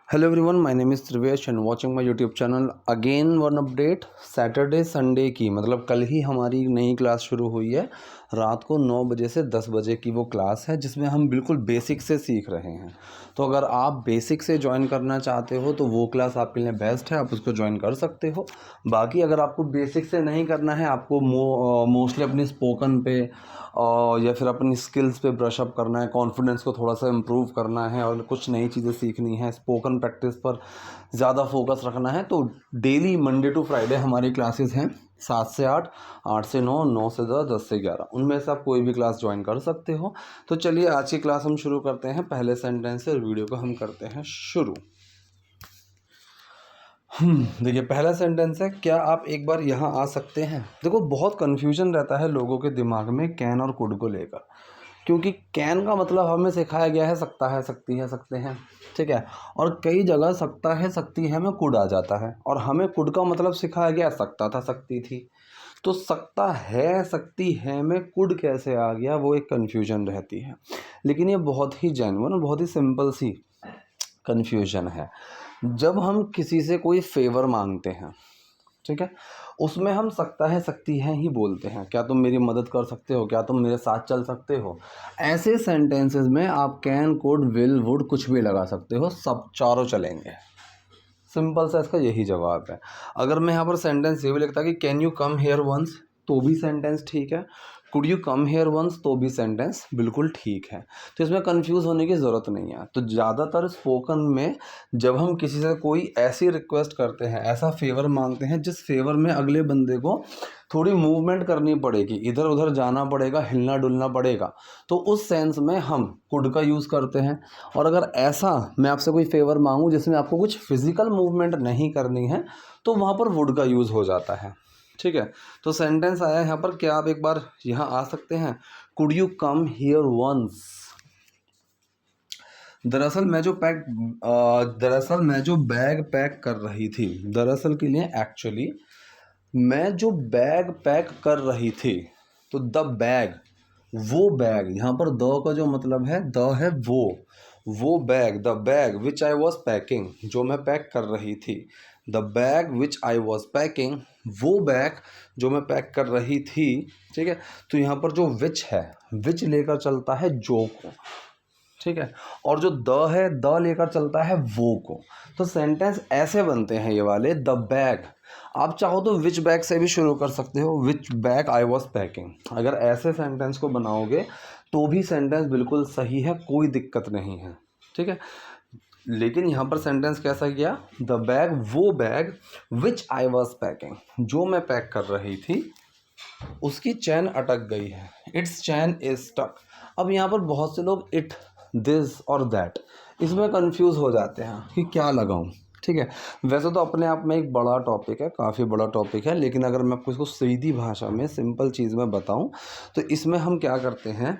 Hello everyone, my name is Trivesh and watching my YouTube channel. Again one update. Saturday Sunday की मतलब कल ही हमारी नई क्लास शुरू हुई है। रात को 9 बजे से 10 बजे की वो क्लास है जिसमें हम बिल्कुल बेसिक से सीख रहे हैं। तो अगर आप बेसिक से ज्वाइन करना चाहते हो तो वो क्लास आपके लिए बेस्ट है, आप उसको ज्वाइन कर सकते हो। बाकी अगर आपको बेसिक से नहीं करना है, आपको मोस्टली अपनी स्पोकन पे या फिर अपनी स्किल्स पे ब्रशअप करना है, कॉन्फिडेंस को थोड़ा सा इम्प्रूव करना है और कुछ नई चीज़ें सीखनी है, स्पोकन प्रैक्टिस पर ज़्यादा फोकस रखना है, तो डेली मंडे टू फ्राइडे हमारी क्लासेस हैं 7 से 8, 8 से 9, 9 से 10, 10 से 11। उनमें से आप कोई भी क्लास ज्वाइन कर सकते हो। तो चलिए आज की क्लास हम शुरू करते हैं। पहले सेंटेंस से वीडियो को हम करते हैं शुरू। देखिए पहला सेंटेंस है, क्या आप एक बार यहाँ आ सकते हैं। देखो बहुत कन्फ्यूजन रहता है लोगों के दिमाग में कैन और कुड को लेकर, क्योंकि कैन का मतलब हमें सिखाया गया है सकता है, सकती है, सकते हैं, ठीक है। और कई जगह सकता है, सकती है में कुड आ जाता है और हमें कुड का मतलब सिखाया गया सकता था, सकती थी। तो सकता है, सकती है में कुड कैसे आ गया, वो एक कन्फ्यूजन रहती है। लेकिन ये बहुत ही जेन्युइन और बहुत ही सिंपल सी कन्फ्यूजन है। जब हम किसी से कोई फेवर मांगते हैं, ठीक है, उसमें हम सकता है, सकती है ही बोलते हैं। क्या तुम मेरी मदद कर सकते हो, क्या तुम मेरे साथ चल सकते हो। ऐसे सेंटेंसेस में आप कैन, कुड, विल, वुड कुछ भी लगा सकते हो, सब चारों चलेंगे। सिंपल सा इसका यही जवाब है। अगर मैं यहाँ पर सेंटेंस ये भी लिखता कि can you come here once, तो भी सेंटेंस ठीक है। Could you come here once, तो भी सेंटेंस बिल्कुल ठीक है। तो इसमें कंफ्यूज होने की ज़रूरत नहीं है। तो ज़्यादातर स्पोकन में जब हम किसी से कोई ऐसी रिक्वेस्ट करते हैं, ऐसा फेवर मांगते हैं जिस फेवर में अगले बंदे को थोड़ी मूवमेंट करनी पड़ेगी, इधर उधर जाना पड़ेगा, हिलना डुलना पड़ेगा, तो उस सेंस में हम कुड का यूज़ करते हैं। और अगर ऐसा मैं आपसे कोई फेवर मांगूँ जिसमें आपको कुछ फिजिकल मूवमेंट नहीं करनी है, तो वहाँ पर वुड का यूज़ हो जाता है, ठीक है। तो सेंटेंस आया यहाँ पर, क्या आप एक बार यहाँ आ सकते हैं। Could you come here once. दरअसल मैं जो बैग पैक कर रही थी, दरअसल के लिए एक्चुअली मैं जो बैग पैक कर रही थी, तो द बैग, वो बैग, यहाँ पर द का जो मतलब है, द है वो bag, the bag which I was packing, जो मैं पैक कर रही थी। The bag which I was packing, वो बैग जो मैं पैक कर रही थी, ठीक है। तो यहाँ पर जो विच है, विच लेकर चलता है जो को, ठीक है। और जो द है, द लेकर चलता है वो को। तो सेंटेंस ऐसे बनते हैं ये वाले, द बैग। आप चाहो तो विच बैग से भी शुरू कर सकते हो, विच बैग आई वॉज पैकिंग। अगर ऐसे सेंटेंस को बनाओगे तो भी सेंटेंस बिल्कुल सही है, कोई दिक्कत नहीं है, ठीक है। लेकिन यहाँ पर सेंटेंस कैसा किया, द बैग, वो bag which I was packing, जो मैं पैक कर रही थी, उसकी चैन अटक गई है। It's chain is stuck. अब यहाँ पर बहुत से लोग इट, दिस और दैट, इसमें कंफ्यूज हो जाते हैं कि क्या लगाऊं, ठीक है। वैसे तो अपने आप में एक बड़ा टॉपिक है, काफ़ी बड़ा टॉपिक है, लेकिन अगर मैं आपको इसको सीधी भाषा में सिंपल चीज़ में बताऊं तो इसमें हम क्या करते हैं,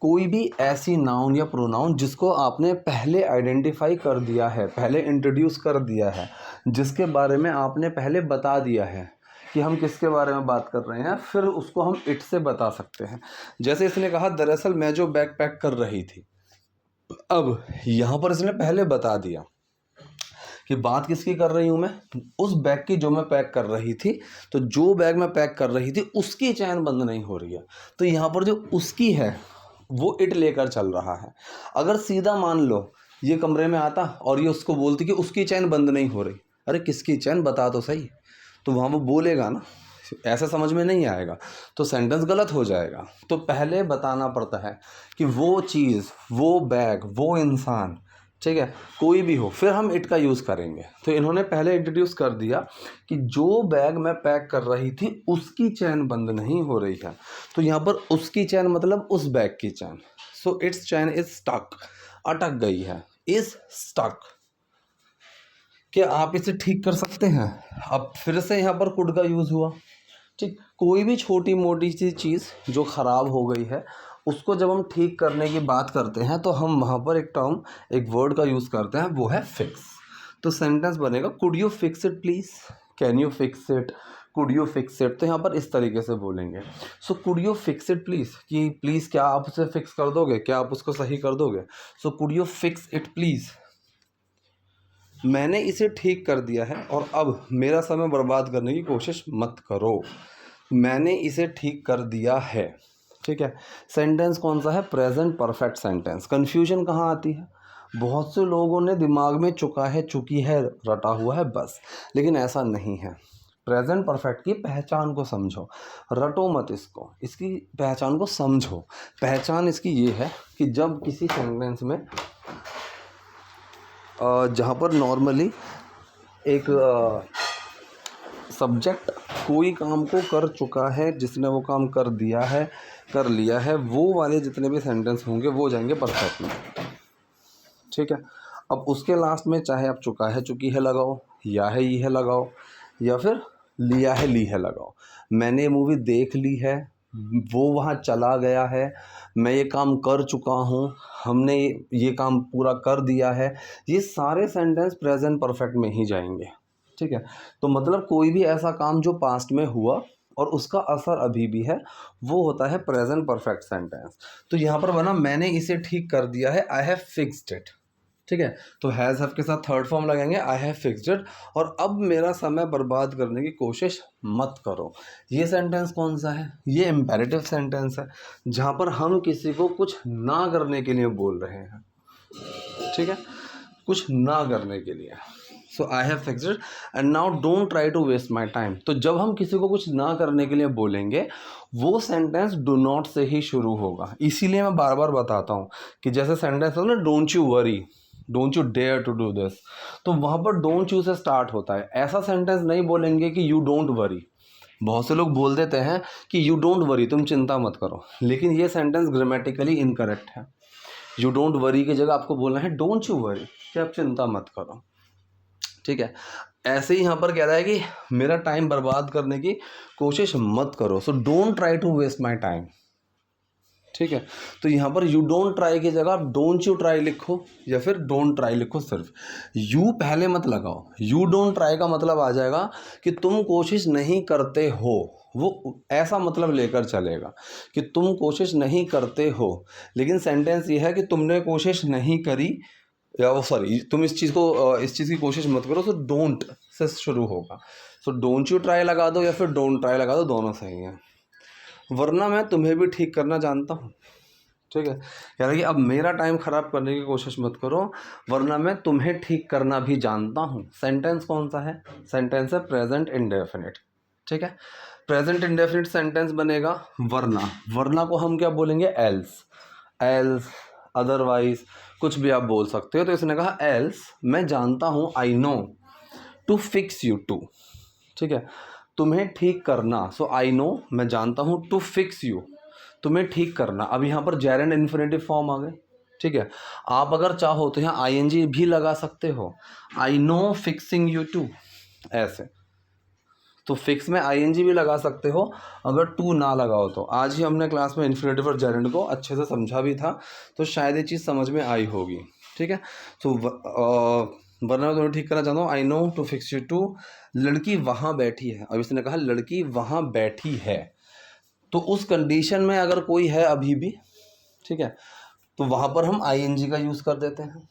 कोई भी ऐसी नाउन या प्रोनाउन जिसको आपने पहले आइडेंटिफाई कर दिया है, पहले इंट्रोड्यूस कर दिया है, जिसके बारे में आपने पहले बता दिया है कि हम किसके बारे में बात कर रहे हैं, फिर उसको हम इट से बता सकते हैं। जैसे इसने कहा, दरअसल मैं जो बैग पैक कर रही थी। अब यहाँ पर इसने पहले बता दिया कि बात किसकी कर रही हूँ मैं, उस बैग की जो मैं पैक कर रही थी। तो जो बैग मैं पैक कर रही थी उसकी चैन बंद नहीं हो रही है, तो यहाँ पर जो उसकी है वो इट लेकर चल रहा है। अगर सीधा मान लो ये कमरे में आता और ये उसको बोलती कि उसकी चैन बंद नहीं हो रही, अरे किसकी चैन बता तो सही, तो वहाँ वो बोलेगा ना, ऐसा समझ में नहीं आएगा, तो सेंटेंस गलत हो जाएगा। तो पहले बताना पड़ता है कि वो चीज़, वो बैग, वो इंसान, ठीक है, कोई भी हो, फिर हम इट का यूज़ करेंगे। तो इन्होंने पहले इंट्रोड्यूस कर दिया कि जो बैग मैं पैक कर रही थी उसकी चैन बंद नहीं हो रही है। तो यहाँ पर उसकी चैन मतलब उस बैग की chain. So it's chain is stuck, अटक गई है, इज स्टक। क्या आप इसे ठीक कर सकते हैं। अब फिर से यहाँ पर कुड का यूज़ हुआ, ठीक। कोई भी छोटी मोटी सी चीज़ जो ख़राब हो गई है उसको जब हम ठीक करने की बात करते हैं तो हम वहाँ पर एक टर्म, एक वर्ड का यूज़ करते हैं, वो है फिक्स। तो सेंटेंस बनेगा, could you fix it please, can you fix it, could you fix it. तो यहाँ पर इस तरीके से बोलेंगे। So could you fix it please, कि प्लीज़ क्या आप उसे फिक्स कर दोगे, क्या आप उसको सही कर दोगे। So could you fix it please. मैंने इसे ठीक कर दिया है और अब मेरा समय बर्बाद करने की कोशिश मत करो। मैंने इसे ठीक कर दिया है, ठीक है। सेंटेंस कौन सा है? Present perfect sentence. कन्फ्यूजन कहाँ आती है? बहुत से लोगों ने दिमाग में चुका है, चुकी है, रटा हुआ है बस, लेकिन ऐसा नहीं है। प्रेजेंट परफेक्ट की पहचान को समझो, रटो मत इसको, इसकी पहचान को समझो। पहचान इसकी ये है कि जब किसी सेंटेंस में जहाँ पर नॉर्मली एक सब्जेक्ट कोई काम को कर चुका है, जिसने वो काम कर दिया है, कर लिया है, वो वाले जितने भी सेंटेंस होंगे वो जाएंगे परफेक्ट में, ठीक है। अब उसके लास्ट में चाहे आप चुका है, चुकी है लगाओ, या है, ये है लगाओ, या फिर लिया है, ली है लगाओ। मैंने ये मूवी देख ली है, वो वहाँ चला गया है, मैं ये काम कर चुका हूँ, हमने ये काम पूरा कर दिया है, ये सारे सेंटेंस प्रेजेंट परफेक्ट में ही जाएंगे, ठीक है। तो मतलब कोई भी ऐसा काम जो पास्ट में हुआ और उसका असर अभी भी है, वो होता है प्रेजेंट परफेक्ट सेंटेंस। तो यहाँ पर बना मैंने इसे ठीक कर दिया है, आई हैव फिक्स्ड इट, ठीक है। तो हैज़ हैव के साथ थर्ड फॉर्म लगाएंगे, आई हैव फिक्स्ड इट, और अब मेरा समय बर्बाद करने की कोशिश मत करो। ये सेंटेंस कौन सा है? ये इम्पेरेटिव सेंटेंस है, जहाँ पर हम किसी को कुछ ना करने के लिए बोल रहे हैं, ठीक है, कुछ ना करने के लिए। So I have fixed it and now don't try to waste my time. तो जब हम किसी को कुछ ना करने के लिए बोलेंगे, वो सेंटेंस डू नॉट से ही शुरू होगा। इसीलिए मैं बार बार बताता हूँ कि जैसे सेंटेंस है ना, don't you worry, don't you dare to do this, तो वहाँ पर डोंट यू से स्टार्ट होता है। ऐसा सेंटेंस नहीं बोलेंगे कि यू डोंट वरी। बहुत से लोग बोल देते हैं कि यू डोंट वरी, तुम चिंता मत करो, लेकिन ये सेंटेंस ग्रामेटिकली इनकरेक्ट है। यू डोंट वरी की जगह आपको बोलना है डोंट यू वरी, कि आप चिंता मत करो, ठीक है। ऐसे ही यहाँ पर कह रहा है कि मेरा टाइम बर्बाद करने की कोशिश मत करो, so don't try to waste my time, ठीक है। तो यहाँ पर यू डोंट ट्राई की जगह आप डोंट यू ट्राई लिखो, या फिर डोंट ट्राई लिखो, सिर्फ यू पहले मत लगाओ। यू डोंट ट्राई का मतलब आ जाएगा कि तुम कोशिश नहीं करते हो, वो ऐसा मतलब लेकर चलेगा कि तुम कोशिश नहीं करते हो। लेकिन सेंटेंस ये है कि तुमने कोशिश नहीं करी, या वो सॉरी, तुम इस चीज़ को इस चीज़ की कोशिश मत करो, तो डोंट से शुरू होगा। सो डोंट यू ट्राई लगा दो या फिर डोंट ट्राई लगा दो, दोनों सही हैं। वरना मैं तुम्हें भी ठीक करना जानता हूँ, ठीक है। यानी कि अब मेरा टाइम ख़राब करने की कोशिश मत करो, वरना मैं तुम्हें ठीक करना भी जानता हूँ। सेंटेंस कौन सा है? सेंटेंस है प्रेजेंट इंडेफिनिट, ठीक है। प्रेजेंट इंडेफिनिट सेंटेंस बनेगा वरना। वरना को हम क्या बोलेंगे? एल्स, एल्स, अदरवाइज, कुछ भी आप बोल सकते हो। तो इसने कहा एल्स, मैं जानता हूँ, I know, to fix you too, ठीक है, तुम्हें ठीक करना। सो आई नो, मैं जानता हूँ, टू फिक्स यू, तुम्हें ठीक करना। अब यहाँ पर जेरेंड इन्फिनेटिव फॉर्म आ गए, ठीक है। आप अगर चाहो तो यहाँ आईएनजी भी लगा सकते हो, I know fixing you too, ऐसे। तो फिक्स में आईएनजी भी लगा सकते हो अगर टू ना लगाओ तो। आज ही हमने क्लास में इन्फिनेटिव और जेरेंड को अच्छे से समझा भी था, तो शायद ये चीज़ समझ में आई होगी, ठीक है। तो वरना तुम्हें ठीक करना चाहता हूँ, I know to fix you too, लड़की वहाँ बैठी है। अब इसने कहा लड़की वहाँ बैठी है, तो उस कंडीशन में अगर कोई है अभी भी, ठीक है, तो वहाँ पर हम आईएनजी का यूज़ कर देते हैं।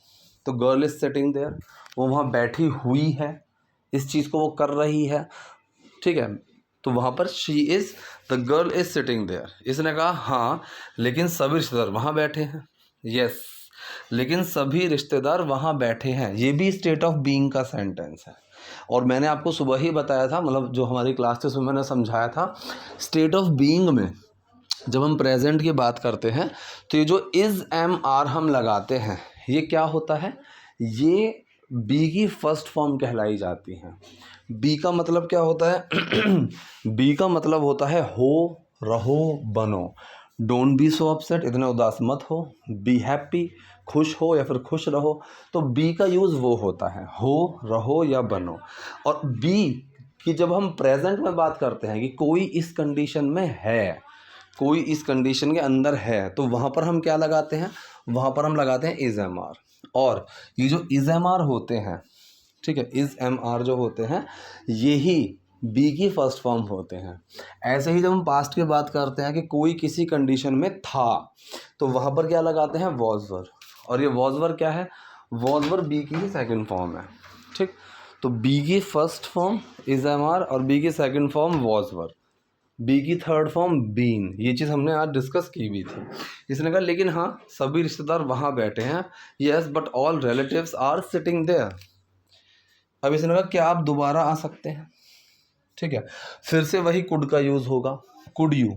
तो गर्ल इज सिटिंग देयर, वो वहाँ बैठी हुई है, इस चीज़ को वो कर रही है, ठीक है। तो वहाँ पर she is, the girl is sitting there. इसने कहा हाँ, लेकिन सभी रिश्तेदार वहाँ बैठे हैं। यस, लेकिन सभी रिश्तेदार वहाँ बैठे हैं, ये भी स्टेट ऑफ बीइंग का सेंटेंस है। और मैंने आपको सुबह ही बताया था, मतलब जो हमारी क्लास थी उसमें मैंने समझाया था, स्टेट ऑफ बीइंग में जब हम प्रेजेंट की बात करते हैं तो ये जो इज़ एम आर हम लगाते हैं, ये क्या होता है? ये बी की फर्स्ट फॉर्म कहलाई जाती है। बी का मतलब क्या होता है? बी का मतलब होता है हो, रहो, बनो। डोंट बी सो अपसेट, इतना उदास मत हो। बी हैप्पी, खुश हो या फिर खुश रहो। तो बी का यूज़ वो होता है, हो, रहो या बनो। और बी की जब हम प्रेजेंट में बात करते हैं कि कोई इस कंडीशन में है, कोई इस कंडीशन के अंदर है, तो वहाँ पर हम क्या लगाते हैं? वहाँ पर हम लगाते हैं इज़ एम आर। और ये जो इज़ एम आर होते हैं, ठीक है, इज़ एम आर जो होते हैं, यही बी की फर्स्ट फॉर्म होते हैं। ऐसे ही जब हम पास्ट की बात करते हैं कि कोई किसी कंडीशन में था, तो वहाँ पर क्या लगाते हैं? Was were. और ये वॉज वर क्या है? वॉज वर बी की ही सेकंड फॉर्म है, ठीक। तो बी की first form is am are और बी की second form was were, be की थर्ड फॉर्म बीन। ये चीज़ हमने आज डिस्कस की भी थी। इसने कहा लेकिन हाँ सभी रिश्तेदार वहाँ बैठे हैं, yes but all relatives are sitting there. अब इसने कहा क्या आप दोबारा आ सकते हैं, ठीक है। फिर से वही कुड का यूज़ होगा, could you,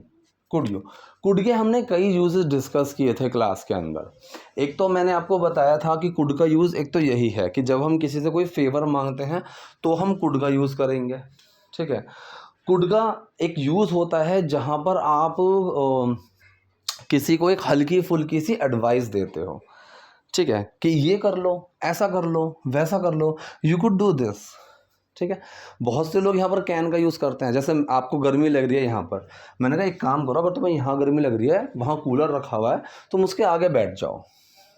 could you. Could के हमने कई यूजेस डिस्कस किए थे क्लास के अंदर। एक तो मैंने आपको बताया था कि कुड का यूज़ एक तो यही है कि जब हम किसी से कोई फेवर मांगते हैं तो हम कुड का यूज़ करेंगे, ठीक है। कुड का एक यूज़ होता है जहाँ पर आप किसी को एक हल्की फुल्की सी एडवाइस देते हो, ठीक है, कि ये कर लो, ऐसा कर लो, वैसा कर लो, यू कुड डू दिस, ठीक है। बहुत से लोग यहाँ पर कैन का यूज़ करते हैं। जैसे आपको गर्मी लग रही है यहाँ पर, मैंने कहा एक काम करो, अगर तुम्हें यहाँ गर्मी लग रही है, वहाँ कूलर रखा हुआ है, तुम उसके आगे बैठ जाओ,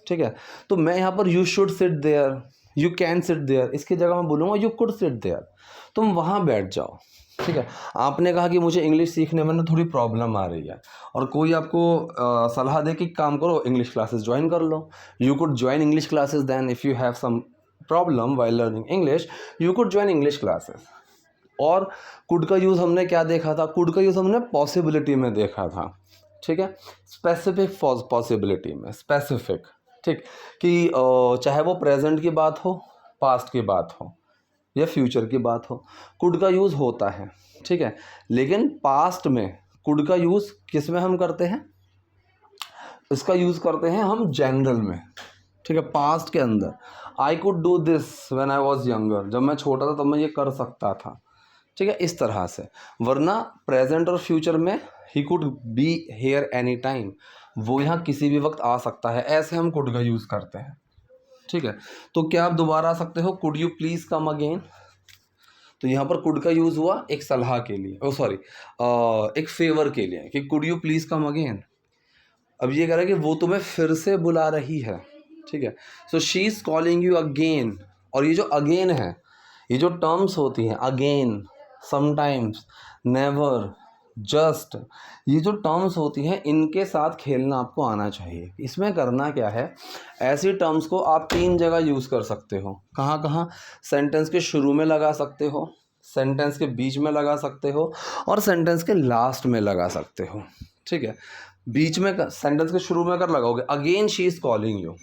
ठीक है। तो मैं यहाँ पर you should sit there, you can sit there, इसकी जगह मैं बोलूँगा यू कुड सिट देयर, तुम वहाँ बैठ जाओ, ठीक है। आपने कहा कि मुझे इंग्लिश सीखने में ना थोड़ी प्रॉब्लम आ रही है और कोई आपको सलाह दे कि काम करो इंग्लिश क्लासेस ज्वाइन कर लो, you could join English classes then if you have some problem while learning English, you could join English classes. और कुड का यूज़ हमने क्या देखा था, कुड का यूज़ हमने पॉसिबिलिटी में देखा था, ठीक है, स्पेसिफिक पॉसिबिलिटी में, स्पेसिफिक, ठीक, कि चाहे वो प्रेजेंट की बात हो, पास्ट की बात हो या फ्यूचर की बात हो, कुड का यूज़ होता है, ठीक है। लेकिन पास्ट में कुड का यूज़ किस में हम करते हैं, इसका यूज़ करते हैं हम जनरल में, ठीक है, पास्ट के अंदर। I could do this when I was younger, जब मैं छोटा था तब मैं ये कर सकता था, ठीक है, इस तरह से। वरना प्रेजेंट और फ्यूचर में he could be here any time, वो यहाँ किसी भी वक्त आ सकता है, ऐसे हम कुड का यूज़ करते हैं, ठीक है। तो क्या आप दोबारा आ सकते हो, could you please come again. तो यहाँ पर कुड का यूज़ हुआ एक सलाह के लिए, ओ सॉरी एक फेवर के लिए, कि could you please come again. अब ये कह रहा है कि वो तुम्हें फिर से बुला रही है, ठीक है। So she is calling you again. और ये जो अगेन है, ये जो टर्म्स होती हैं, अगेन, समटाइम्स, नेवर, जस्ट, ये जो टर्म्स होती हैं इनके साथ खेलना आपको आना चाहिए। इसमें करना क्या है, ऐसी टर्म्स को आप 3 जगह यूज़ कर सकते हो। कहाँ कहाँ, सेंटेंस के शुरू में लगा सकते हो, सेंटेंस के बीच में लगा सकते हो और सेंटेंस के लास्ट में लगा सकते हो, ठीक है। बीच में सेंटेंस के शुरू में अगर लगाओगे again she is calling you,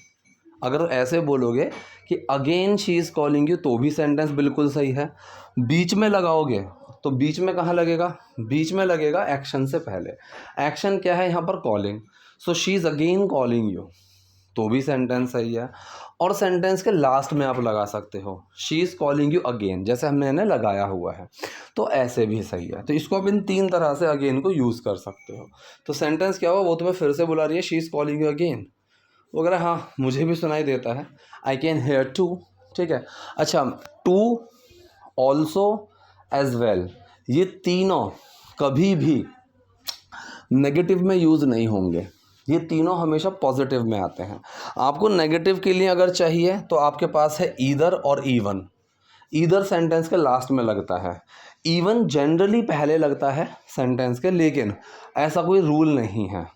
अगर ऐसे बोलोगे कि again she is calling you तो भी सेंटेंस बिल्कुल सही है। बीच में लगाओगे तो बीच में कहाँ लगेगा, बीच में लगेगा एक्शन से पहले। एक्शन क्या है यहाँ पर, calling. So she is again calling you, तो भी सेंटेंस सही है। और सेंटेंस के लास्ट में आप लगा सकते हो she is calling you again, जैसे हमने लगाया हुआ है, तो ऐसे भी सही है। तो इसको आप इन 3 तरह से अगेन को यूज़ कर सकते हो। तो सेंटेंस क्या हुआ, वो तुम्हें फिर से बुला रही है, she is calling you again, वो कह रहा है हाँ मुझे भी सुनाई देता है, आई कैन हेयर टू, ठीक है। अच्छा, टू, ऑल्सो, एज वेल, ये तीनों कभी भी नेगेटिव में यूज़ नहीं होंगे, ये तीनों हमेशा पॉजिटिव में आते हैं। आपको नेगेटिव के लिए अगर चाहिए तो आपके पास है ईदर और इवन। ईदर सेंटेंस के लास्ट में लगता है, इवन जनरली पहले लगता है सेंटेंस के, लेकिन ऐसा कोई रूल नहीं है।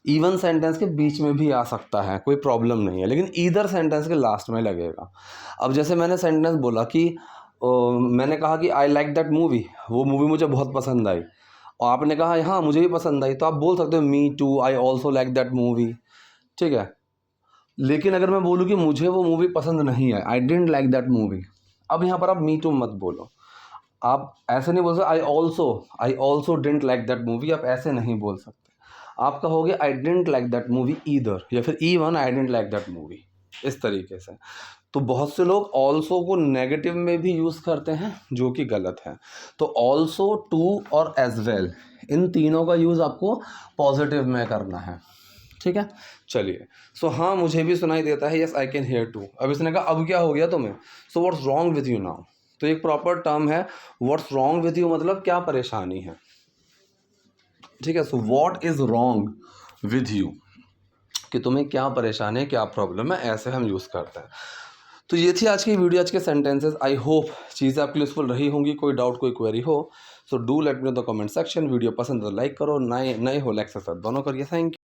इवन सेंटेंस के बीच में भी आ सकता है, कोई प्रॉब्लम नहीं है, लेकिन ईदर सेंटेंस के लास्ट में लगेगा। अब जैसे मैंने सेंटेंस बोला कि मैंने कहा कि आई लाइक दैट मूवी, वो मूवी मुझे बहुत पसंद आई, और आपने कहा हाँ मुझे भी पसंद आई, तो आप बोल सकते हो me too, I also like that movie, ठीक है। लेकिन अगर मैं बोलूँ कि मुझे वो मूवी पसंद नहीं है, I didn't like that movie, अब यहाँ पर आप मी टू मत बोलो, आप ऐसे नहीं बोल सकते I also didn't like that movie, आप ऐसे नहीं बोल सकते। आप कहोगे I didn't like that movie either, या फिर even I didn't like that movie, इस तरीके से। तो बहुत से लोग ऑल्सो को नेगेटिव में भी यूज़ करते हैं, जो कि गलत है। तो ऑल्सो, टू और एज वेल, इन तीनों का यूज़ आपको पॉजिटिव में करना है, ठीक है। चलिए, सो हाँ मुझे भी सुनाई देता है, yes I can hear too. अब इसने कहा अब क्या हो गया तुम्हें, so what's wrong with you now. तो एक प्रॉपर टर्म है व्हाट्स रॉन्ग विथ यू, मतलब क्या परेशानी है, ठीक है। So what is wrong with you, कि तुम्हें क्या परेशानी है, क्या प्रॉब्लम है, ऐसे हम यूज़ करते हैं। तो ये थी आज की वीडियो, आज के सेंटेंसेस। आई होप चीज़ें आपके यूजफुल रही होंगी। कोई डाउट, कोई क्वेरी हो, so do let me in the comment section. Video पसंद तो लाइक करो, नए हो लाइक सब्सक्राइब दोनों करिए। Thank you.